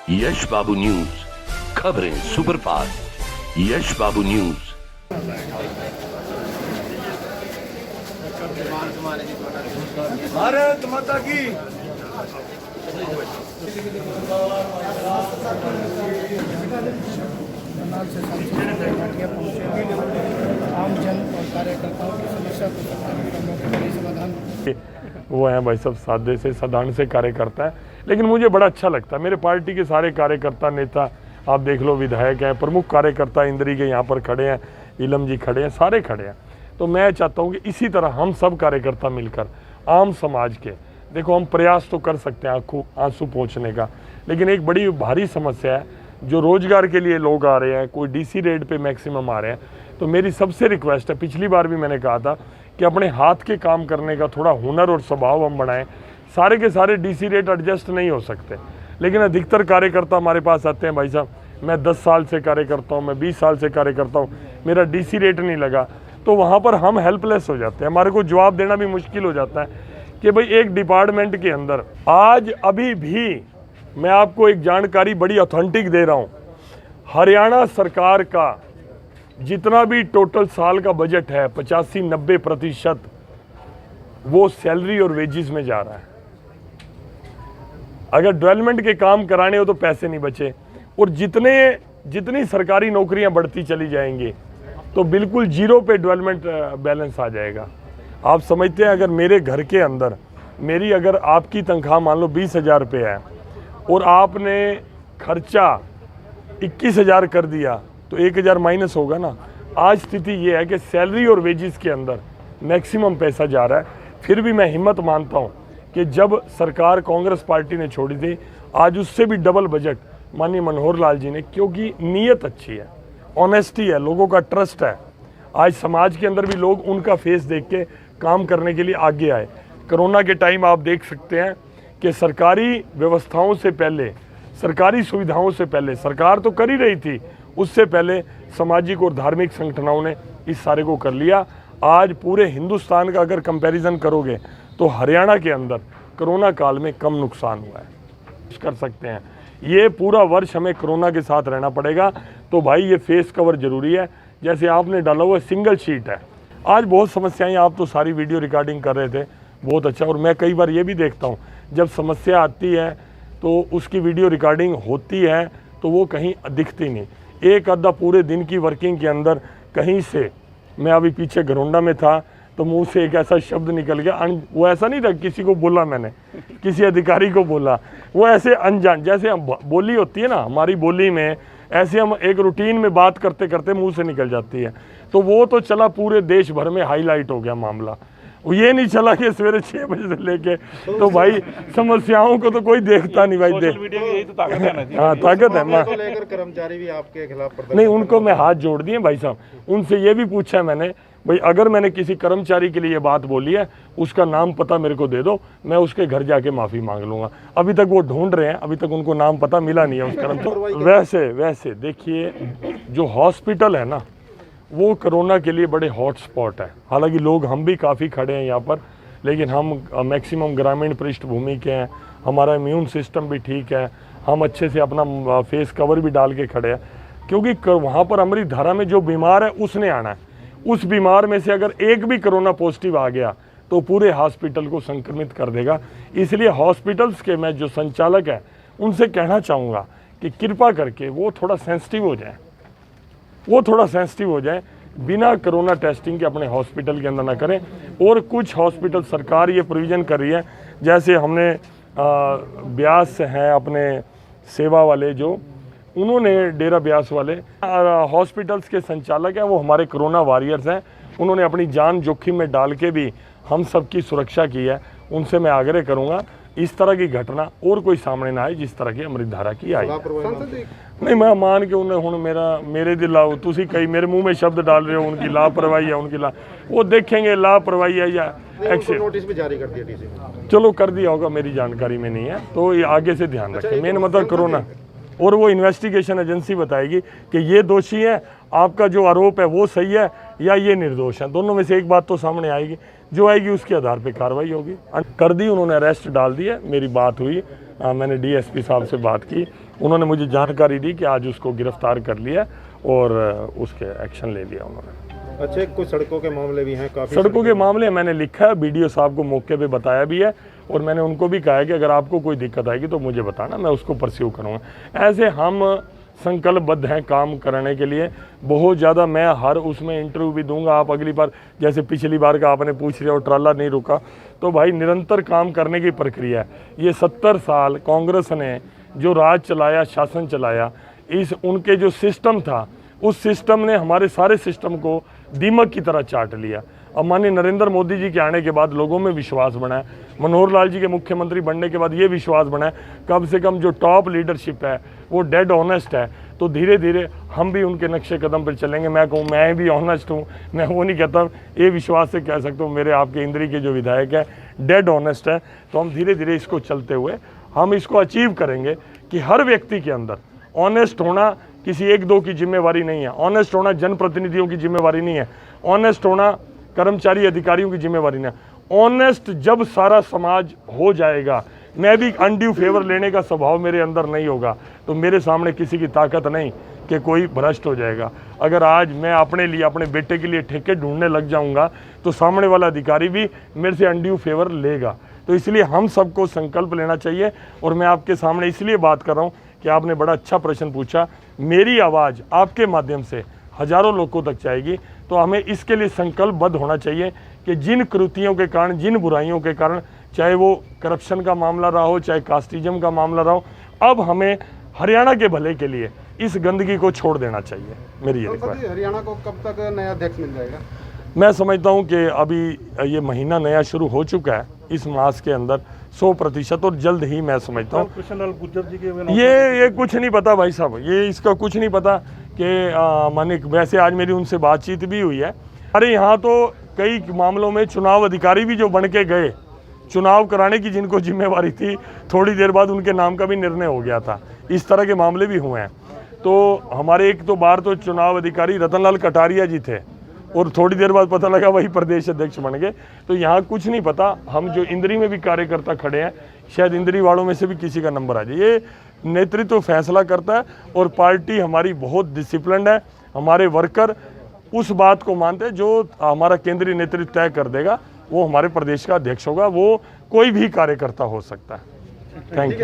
यश बाबू news, खबरें superfast. यश बाबू news. Bharat माता की। से सांसद घाटियाँ पहुँचे आम जन और कार्यकर्ताओं की समस्या को सरकारी समाधान। वो हैं भाई सब सादे से साधारण से कार्यकर्ता है, लेकिन मुझे बड़ा अच्छा लगता है। मेरे पार्टी के सारे कार्यकर्ता नेता आप देख लो, विधायक हैं, प्रमुख कार्यकर्ता इंद्री के यहाँ पर खड़े हैं, इलम जी खड़े हैं, सारे खड़े हैं। तो मैं चाहता हूँ कि इसी तरह हम सब कार्यकर्ता मिलकर आम समाज के, देखो हम प्रयास तो कर सकते हैं आंसू पहुँचने का, लेकिन एक बड़ी भारी समस्या है जो रोजगार के लिए लोग आ रहे हैं, कोई डीसी रेट पे मैक्सिमम आ रहे हैं। तो मेरी सबसे रिक्वेस्ट है, पिछली बार भी मैंने कहा था कि अपने हाथ के काम करने का थोड़ा हुनर और स्वभाव हम बनाएं। सारे के सारे डीसी रेट एडजस्ट नहीं हो सकते, लेकिन अधिकतर कार्यकर्ता हमारे पास आते हैं, भाई साहब मैं 10 साल से कार्य करता हूँ, मैं 20 साल से कार्य करता हूँ, मेरा डीसी रेट नहीं लगा। तो वहाँ पर हम हेल्पलेस हो जाते हैं, हमारे को जवाब देना भी मुश्किल हो जाता है कि भाई एक डिपार्टमेंट के अंदर आज अभी भी मैं आपको एक जानकारी बड़ी ऑथेंटिक दे रहा हूँ, हरियाणा सरकार का जितना भी टोटल साल का बजट है 85-90% वो सैलरी और वेजेस में जा रहा है। अगर डेवलपमेंट के काम कराने हो तो पैसे नहीं बचे, और जितनी सरकारी नौकरियां बढ़ती चली जाएंगी तो बिल्कुल जीरो पे डेवलपमेंट बैलेंस आ जाएगा। आप समझते हैं अगर मेरे घर के अंदर मेरी अगर आपकी तनख्वाह मान लो 20,000 रुपये है और आपने खर्चा 21,000 कर दिया तो 1,000 माइनस होगा ना। आज स्थिति ये है कि सैलरी और वेजेस के अंदर मैक्सिमम पैसा जा रहा है। फिर भी मैं हिम्मत मानता हूँ कि जब सरकार कांग्रेस पार्टी ने छोड़ी थी, आज उससे भी डबल बजट माननीय मनोहर लाल जी ने, क्योंकि नीयत अच्छी है, ऑनेस्टी है, लोगों का ट्रस्ट है। आज समाज के अंदर भी लोग उनका फेस देख के काम करने के लिए आगे आए। कोरोना के टाइम आप देख सकते हैं कि सरकारी व्यवस्थाओं से पहले, सरकारी सुविधाओं से पहले, सरकार तो कर ही रही थी, उससे पहले सामाजिक और धार्मिक संगठनों ने इस सारे को कर लिया। आज पूरे हिंदुस्तान का अगर कंपैरिजन करोगे तो हरियाणा के अंदर कोरोना काल में कम नुकसान हुआ है। कर सकते हैं ये पूरा वर्ष हमें कोरोना के साथ रहना पड़ेगा, तो भाई ये फेस कवर जरूरी है। जैसे आपने डाला हुआ सिंगल शीट है, आज बहुत समस्याएं, आप तो सारी वीडियो रिकॉर्डिंग कर रहे थे, बहुत अच्छा। और मैं कई बार ये भी देखता हूँ जब समस्या आती है तो उसकी वीडियो रिकॉर्डिंग होती है तो वो कहीं दिखती नहीं। एक आधा पूरे दिन की वर्किंग के अंदर कहीं से, मैं अभी पीछे घरोंडा में था तो मुंह से एक ऐसा शब्द निकल गया, वो ऐसा नहीं था किसी को बोला, मैंने किसी अधिकारी को बोला, वो ऐसे अनजान, जैसे हम बोली होती है ना हमारी बोली में, ऐसे हम एक रूटीन में बात करते करते मुंह से निकल जाती है। तो वो तो चला पूरे देश भर में हाईलाइट हो गया मामला। ये नहीं चला कि सवेरे 6 बजे से लेके, तो भाई समस्याओं को तो कोई देखता नहीं भाई। देख हाँ ताकत है। मैं लेकर कर्मचारी भी आपके खिलाफ नहीं, उनको मैं हाथ जोड़ दिए भाई साहब, उनसे ये भी पूछा मैंने, भाई अगर मैंने किसी कर्मचारी के लिए ये बात बोली है उसका नाम पता मेरे को दे दो, मैं उसके घर जाके माफ़ी मांग लूँगा। अभी तक वो ढूंढ रहे हैं, अभी तक उनको नाम पता मिला नहीं है उस कर्मचारी। वैसे देखिए जो हॉस्पिटल है ना वो कोरोना के लिए बड़े हॉट स्पॉट है। हालांकि लोग हम भी काफ़ी खड़े हैं यहाँ पर, लेकिन हम मैक्सिमम ग्रामीण पृष्ठभूमि के हैं, हमारा इम्यून सिस्टम भी ठीक है, हम अच्छे से अपना फेस कवर भी डाल के खड़े हैं, क्योंकि वहाँ पर अमृत धारा में जो बीमार है उसने आना है। उस बीमार में से अगर एक भी कोरोना पॉजिटिव आ गया तो पूरे हॉस्पिटल को संक्रमित कर देगा। इसलिए हॉस्पिटल्स के मैं जो संचालक हैं उनसे कहना चाहूँगा कि कृपा करके वो थोड़ा सेंसिटिव हो जाए, बिना कोरोना टेस्टिंग के अपने हॉस्पिटल के अंदर ना करें। और कुछ हॉस्पिटल सरकार ये प्रोविज़न कर रही है, जैसे हमने ब्यास हैं अपने सेवा वाले, जो उन्होंने डेरा ब्यास वाले हॉस्पिटल्स के संचालक हैं, वो हमारे कोरोना वॉरियर्स हैं, उन्होंने अपनी जान जोखिम में डाल के भी हम सब की सुरक्षा की है। उनसे मैं आग्रह करूंगा इस तरह की घटना और कोई सामने ना आए जिस तरह की अमृत धारा की आई। नहीं मैं मान के उन्हें हूँ मेरे दिल लाओ, तुसी कई मेरे मुंह में शब्द डाल रहे हो उनकी लापरवाही है, वो देखेंगे लापरवाही है या एक्शन। नोटिस भी जारी कर दिया, चलो कर दिया होगा, मेरी जानकारी में नहीं है, तो ये आगे से ध्यान रखें। मेन मतलब कोरोना, और वो इन्वेस्टिगेशन एजेंसी बताएगी कि ये दोषी है, आपका जो आरोप है वो सही है या ये निर्दोष है। दोनों में से एक बात तो सामने आएगी, जो आएगी उसके आधार पे कार्रवाई होगी। कर दी, उन्होंने अरेस्ट डाल दिया, मेरी बात हुई, मैंने डीएसपी साहब से बात की, उन्होंने मुझे जानकारी दी कि आज उसको गिरफ्तार कर लिया और उसके एक्शन ले लिया उन्होंने। अच्छा, कुछ सड़कों के मामले भी हैं, काफी सड़कों के मामले मैंने लिखा है, बीडीओ साहब को मौके पे बताया भी है और मैंने उनको भी कहा है कि अगर आपको कोई दिक्कत आएगी तो मुझे बताना, मैं उसको परस्यू करूँगा। ऐसे हम संकल्पबद्ध हैं काम करने के लिए बहुत ज़्यादा। मैं हर उसमें इंटरव्यू भी दूंगा। आप अगली बार जैसे पिछली बार का आपने पूछ लिया और ट्राला नहीं रुका, तो भाई निरंतर काम करने की प्रक्रिया है। ये 70 साल कांग्रेस ने जो राज चलाया, शासन चलाया, इस उनके जो सिस्टम था, उस सिस्टम ने हमारे सारे सिस्टम को दीमक की तरह चाट लिया। अब माननीय नरेंद्र मोदी जी के आने के बाद लोगों में विश्वास बढ़ा है, मनोहर लाल जी के मुख्यमंत्री बनने के बाद ये विश्वास बढ़ा है कम से कम जो टॉप लीडरशिप है वो डेड ऑनेस्ट है। तो धीरे धीरे हम भी उनके नक्शे कदम पर चलेंगे। मैं कहूँ मैं भी ऑनेस्ट हूँ, मैं वो नहीं कहता, ये विश्वास से कह सकता हूँ मेरे आपके इंद्री के जो विधायक है डेड ऑनेस्ट है। तो हम धीरे धीरे इसको चलते हुए हम इसको अचीव करेंगे कि हर व्यक्ति के अंदर ऑनेस्ट होना किसी एक दो की जिम्मेवारी नहीं है, ऑनेस्ट होना जनप्रतिनिधियों की जिम्मेवारी नहीं है, ऑनेस्ट होना कर्मचारी अधिकारियों की जिम्मेवारी नहीं है। ऑनेस्ट जब सारा समाज हो जाएगा, मैं भी अनड्यू फेवर लेने का स्वभाव मेरे अंदर नहीं होगा, तो मेरे सामने किसी की ताकत नहीं कि कोई भ्रष्ट हो जाएगा। अगर आज मैं अपने लिए, अपने बेटे के लिए ठेके ढूंढने लग जाऊंगा तो सामने वाला अधिकारी भी मेरे से अनड्यू फेवर लेगा। तो इसलिए हम सबको संकल्प लेना चाहिए। और मैं आपके सामने इसलिए बात कर रहा हूँ कि आपने बड़ा अच्छा प्रश्न पूछा। मेरी आवाज़ आपके माध्यम से हजारों लोगों तक जाएगी, तो हमें इसके लिए संकल्पबद्ध होना चाहिए कि जिन कृतियों के कारण, जिन बुराइयों के कारण, चाहे वो करप्शन का मामला रहा हो, चाहे कास्टिज्म का मामला रहा हो, अब हमें हरियाणा के भले के लिए इस गंदगी को छोड़ देना चाहिए। मेरी ये रिक्वेस्ट है। हरियाणा को कब तक नया अध्यक्ष मिल जाएगा? मैं समझता हूँ कि अभी ये महीना नया शुरू हो चुका है, इस मास के अंदर 100% और जल्द ही मैं समझता हूँ। ये कुछ नहीं पता भाई साहब, ये इसका कुछ नहीं पता कि माने वैसे आज मेरी उनसे बातचीत भी हुई है। अरे यहाँ तो कई मामलों में चुनाव अधिकारी भी जो बन के गए, चुनाव कराने की जिनको जिम्मेवारी थी, थोड़ी देर बाद उनके नाम का भी निर्णय हो गया था। इस तरह के मामले भी हुए हैं। तो हमारे एक तो बार तो चुनाव अधिकारी रतनलाल कटारिया जी थे और थोड़ी देर बाद पता लगा वही प्रदेश अध्यक्ष बन गए। तो यहाँ कुछ नहीं पता। हम जो इंद्री में भी कार्यकर्ता खड़े हैं, शायद इंद्री वालों में से भी किसी का नंबर आ जाए। ये नेतृत्व फैसला करता है और पार्टी हमारी बहुत डिसिप्लिन्ड है। हमारे वर्कर उस बात को मानते हैं जो हमारा केंद्रीय नेतृत्व तय कर देगा, वो हमारे प्रदेश का अध्यक्ष होगा। वो कोई भी कार्यकर्ता हो सकता है। Thank you.